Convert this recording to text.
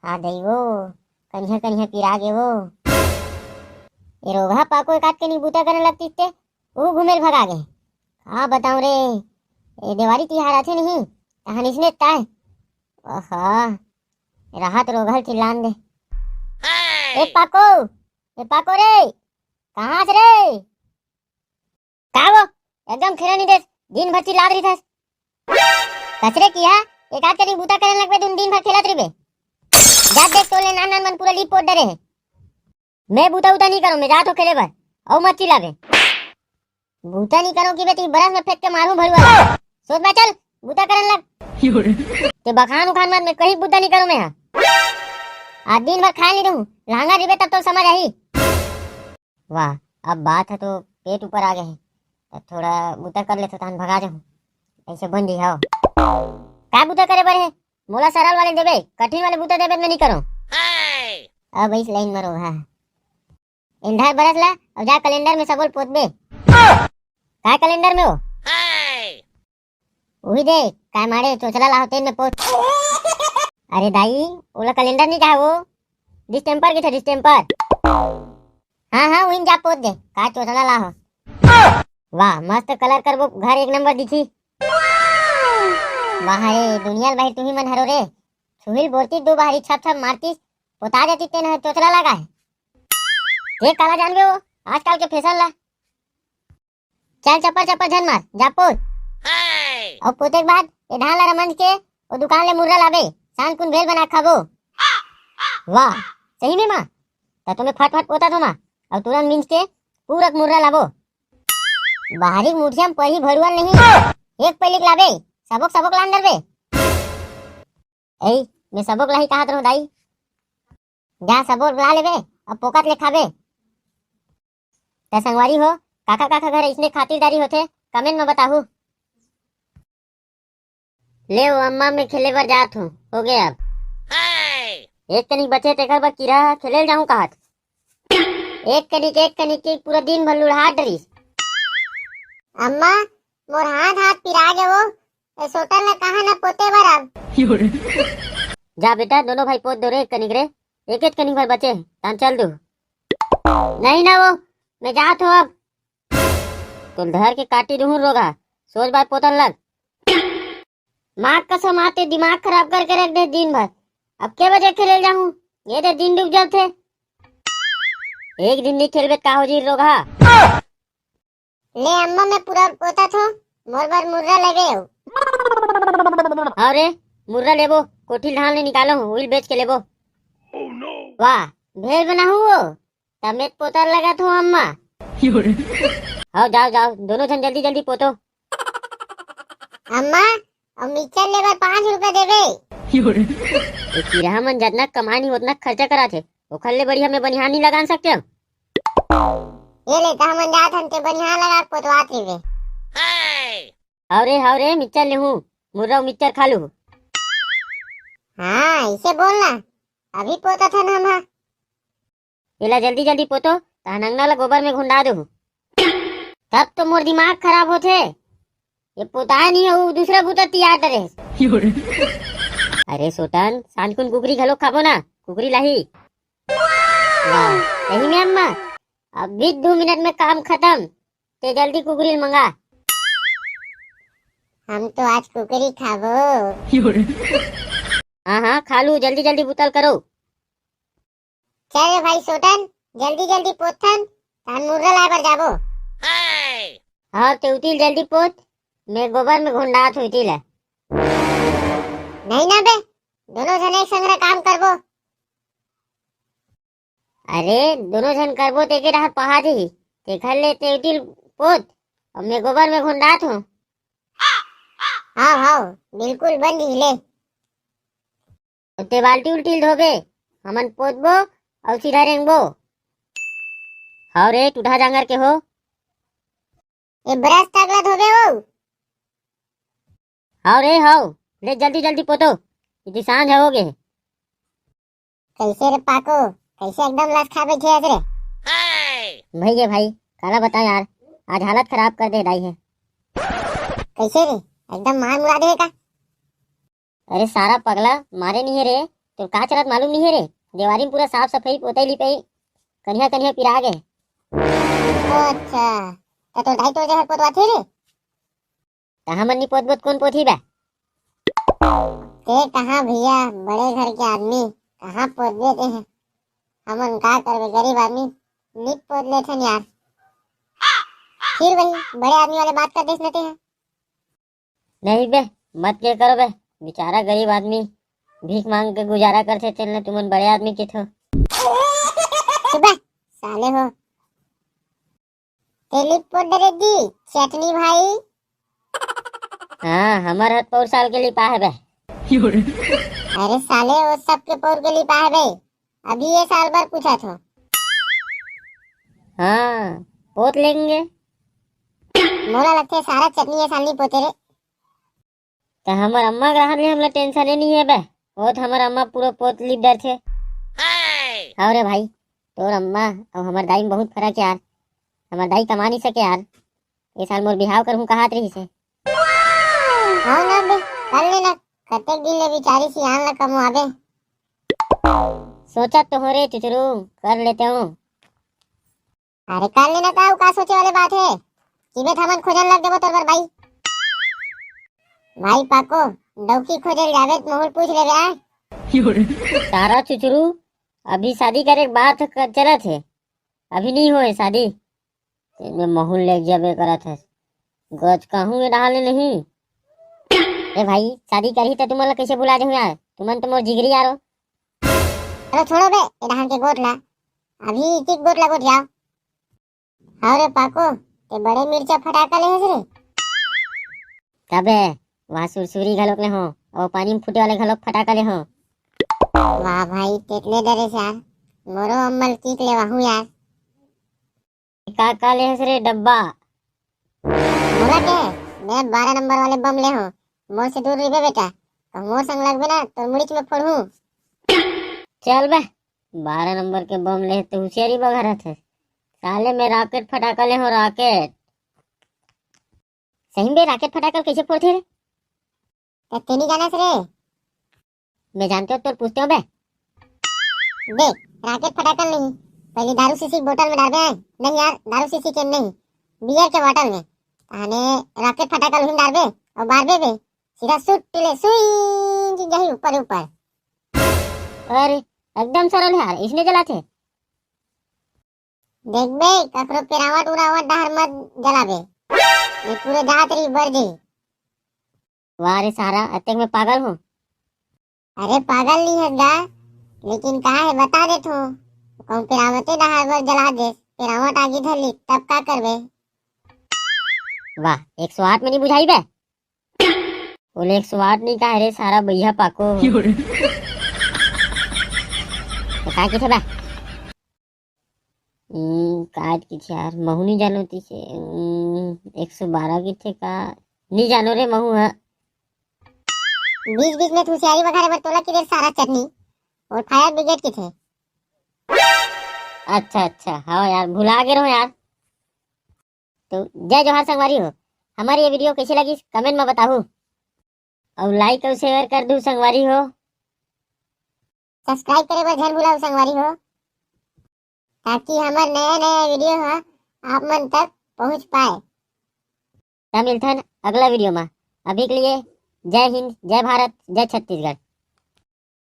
आ गई वो कन्या कन्या पिरा गे वो ये रोगा पाको एक आध के नहीं बूता करने लगती थे वो घूमेल भगा गए। हाँ बताऊं रे ये दिवाली तिहार आथे नहीं कहानी इसने ताय ओहा राहत रोगल चिल्लान दे ए पाको रे कहाँ से रे का वो एकदम खेला नहीं दे दिन भर चिल्ला रही था कचरे किया एक आध के नहीं बूता करने लगबे तुम दिन भर खेलत रही बे जा देख तोले नान नान मन पूरा लीप पोट डरे है मैं बूता उता नहीं करूं मैं जा तो खेले बर औ मत चिल्लाबे बूता नहीं करूं कि बेटी बरस में फेंक के मारूं भड़ुआ सोच में चल बूता करने लग ते बखान उखान मत मैं कहीं बूता नहीं करूं मैं यहां आज दिन भर खाए नहीं रहूं लांगा रिबे तब तो समझ आई। वाह अब बात है तो पेट ऊपर आ गए हैं तब थोड़ा बूता कर ले तो तान भगा जाऊं ऐसे बन जी आओ का बूता करे बर है मोला सरल वाले देबे कठिन वाले बूता देबे मैं नहीं करूं अब इस लाइन में रहो। इंधार बरस ला अब जा कैलेंडर में सबोल पोत बे का कैलेंडर में हो वही दे काय मारे चोचला ला होते में पोत अरे दाई ओला कैलेंडर नहीं का वो डिस्टेम्पर की था डिस्टेम्पर हाँ हाँ वही जा पोत दे का चोचला ला हो वाह मस्त कलर कर वो घर एक नंबर दिखी वाह रे दुनिया बाहर तुम्ही मन हरो रे सुहिल बोलती दो बाहरी छप छप मारती पोता देती तेन चोचला लगा है ये काला जान गए वो आजकल के फैशन ला चल चप्पल चप्पल झन मार जा पोत और पोते के बाद ये धान ला रमंज के वो दुकान ले मुर्रा लाबे सांझ कुन भेल बना खाबो वाह सही में माँ तो तुम्हें फट फट पोता तो माँ और तुरंत मिंज के पूरक मुर्रा लाबो बाहरी मुठिया में पही भरुआ नहीं एक पहले लाबे सबक सबक लान डरबे ए मैं सबक लाही कहा तो दाई जा सबक ला लेबे अब पोकत ले खाबे ते संगवारी हो काका काका घर इसने खातिरदारी होते कमेंट में बताहू ले वो अम्मा में खेले बर जात हूँ हो गया अब एक कनिक बचे तेकर बर किरा खेले जाऊं कहत एक कनिक की पूरा दिन भर लुढ़ात डरी अम्मा मोर हाथ पिरा गए वो ए सोटर ने कहा ना पोते बर अब जा बेटा दोनों भाई पोत दो रे कनिक रे एक एक कनिक भर बचे तान चल दो नहीं ना वो मैं जात हूँ अब तो धर के काटी दूं रोगा सोच बात पोतन लग माँ कसम आते दिमाग खराब करके रख दे दिन भर अब के बजे खेले जाऊं ये तो दिन डूब जाते एक दिन नहीं खेलबे का हो जी रोगा ले अम्मा मैं पूरा पोता था मोर बार मुर्रा लगे हो अरे मुर्रा लेबो कोठी धान ले निकालो उइल बेच के लेबो वाह भेल बना हुआ तमेत पोता लगा तो अम्मा आओ जाओ जाओ दोनों जन जल्दी जल्दी पोतो अम्मा और मिक्सर लेबर 5 रुपए देबे किरा मन जितना कमानी उतना खर्चा करा थे ओखर ले बढ़िया में बनिहानी लगा सकते हो ये ले ता मन जात हन ते बनिहान लगा पोतवात रे हां रे मिक्सर ले हूं मुर्रा मिक्सर खा लूं हां इसे बोलना अभी पोता था ना हम एला जल्दी जल्दी पोतो ता नंगना ला गोबर में घुंडा दो तब तो मोर दिमाग खराब होते ये पोता नहीं हो दूसरा बूता तैयार करे अरे सोटन सांकुन कुकरी घलो खाबो ना कुकरी लाही वाह सही में अम्मा अब भी 2 मिनट में काम खत्म ते जल्दी कुकरी मंगा हम तो आज कुकरी खाबो हाँ खा लू जल्दी जल्दी बुतल करो चल भाई सोटन जल्दी जल्दी पोथन तान मुर्रा लाबर जाबो हाँ ते उतिल जल्दी पोत मैं गोबर में घुंडात हुई ले नहीं ना बे दोनों जन एक संग काम करबो अरे दोनों जन करबो ते के राह पहा दी ते घर ले ते उतिल पोत और मैं गोबर में घुंडात हूँ हाँ बिल्कुल बन ले ते बाल्टी उल्टी धोबे हमन पोतबो और सीधा रेंगबो हाँ रे टूटा जांगर के हो ये ब्रश तगला धोबे हो हाँ ले जल्दी जल्दी पोतो इतनी सांझ होगे कैसे रे पाको कैसे एकदम लाश खा बैठे रे भैया भाई काला बता यार आज हालत खराब कर दे रही है कैसे रे एकदम मार मुरा दे का अरे सारा पगला मारे नहीं है रे तो का चलत मालूम नहीं है रे। देवारी में पूरा साफ सफाई पोतैली पे कन्या कन्या पिरा गए। ओ अच्छा, तो ढाई तो जहर पोतवा थे रे। कहाँ मन्नी पोत पोत कौन पोथी बा? ते कहाँ भैया, बड़े घर के आदमी कहाँ पोत देते हैं। हमन का करबे, गरीब आदमी नित पोत लेते हैं यार। फिर वही बड़े आदमी वाले बात कर देते हैं। नहीं बे, मत के करो बे, बेचारा गरीब आदमी भीख मांग के गुजारा करते चलने, तुमन बड़े आदमी के थो। सुबह साले हो तेली पोत दे दी चटनी भाई। हाँ, हमार हथ पौर साल के लिए पा है बे। अरे साले वो सब के पौर के लिए पा है बे, अभी ये साल भर पूछा था। हाँ पोत लेंगे। मोला लगते है सारा चटनी ये साल नहीं पोते रे। तो हमार अम्मा ग्रहण ले हमला टेंशन ही नहीं है बे, पोत हमार अम्मा पूरा पोत ली डर थे। हाँ रे भाई, तोर अम्मा और हमार दाई में बहुत फर्क यार। हमार दाई कमा नहीं सके यार, ये साल मोर बिहाव करहूं कहात रही से। हाँ ना बे, कर लेना, कतेक दिन ले बिचारी सी आन ला कमवाबे। सोचा तो हो रे चुचरू, कर लेते हूँ। अरे कर लेना का सोचे वाले बात है, किबे थमन खोजन लग देबो तोर बर भाई। भाई पाको डौकी खोजल जावे तो मोहल पूछ ले बे। सारा चुचरू अभी शादी करे के बात चलत है, अभी नहीं होए शादी। तेरे महूल ले जाबे करत है, गज कहूँ डाले नहीं। ए भाई शादी करी तो तुमन कैसे भुला जाऊँ यार, तुमन तो मोर जिगरी यारो। अरे छोड़ो बे ये डहान के गोट ला, अभी इतिक गोट ला गोट जाओ। हाँ रे पाको, ते बड़े मिर्चा फटाका ले हस रे। तबे वहाँ सुरसुरी घलोक ले हो और पानी में फूटे वाले घलोक फटाका ले हो। वाह भाई तेतले डरे से यार, मोरो अम्मल कीक ले वाहू यार। का ले हस रे डब्बा? मोला के मैं 12 नंबर वाले बम ले हो, मोर से दूर रहिबे बेटा, तो मोर संग लगबे ना तो मुड़िच में फोड़ू। चल बे, 12 नंबर के बम ले तो होशियारी बघरत है। साले में रॉकेट फटाका ले हो, रॉकेट। सही में रॉकेट फटाका कैसे फोड़ते रे? ते नहीं जाना रे? मैं जानते हो तो पूछते हो बे। देख रॉकेट फटाका नहीं, पहले दारू शीशी बोतल में डालबे। नहीं यार, दारू शीशी के नहीं, बियर के बोतल में आने रॉकेट फटाका लुहिन डालबे और मारबे बे, सीधा सुट ले सुई जही ऊपर ऊपर। अरे एकदम सरल है यार, इसने जलाते। देख बे ककरो पेरावट उरावट डहर मत जलाबे, ये पूरे जात रही बर जी। वाह रे सारा, अतेक में पागल हूँ। अरे पागल नहीं है गा, लेकिन कहा है बता दे तू, कौन पेरावते डहर बर जला दे, पेरावट आगे धर ली तब का करबे। वाह 108 में नहीं बुझाई बे, बोले 108 नहीं कहा रे सारा भैया पाको। तो का किथे बा? काट की यार महू नहीं जानो तीसे। 112 किथे का नहीं जानो रे महू है। बीच बीच में तुसियारी वगैरह बतौला कि देर सारा चटनी और फायर ब्रिगेड किथे। अच्छा अच्छा हाँ यार, भुला गए रहो यार। तो जय जोहार संगवारी हो, हमारी ये वीडियो कैसी लगी कमेंट में बताओ, और लाइक और शेयर कर दो संगवारी हो। सब्सक्राइब करे बर झन भुलाओ संगवारी हो, ताकि हमार नया नया वीडियो है आप मन तक पहुंच पाए। तब मिलते हैं अगला वीडियो में, अभी के लिए जय हिंद, जय भारत, जय छत्तीसगढ़।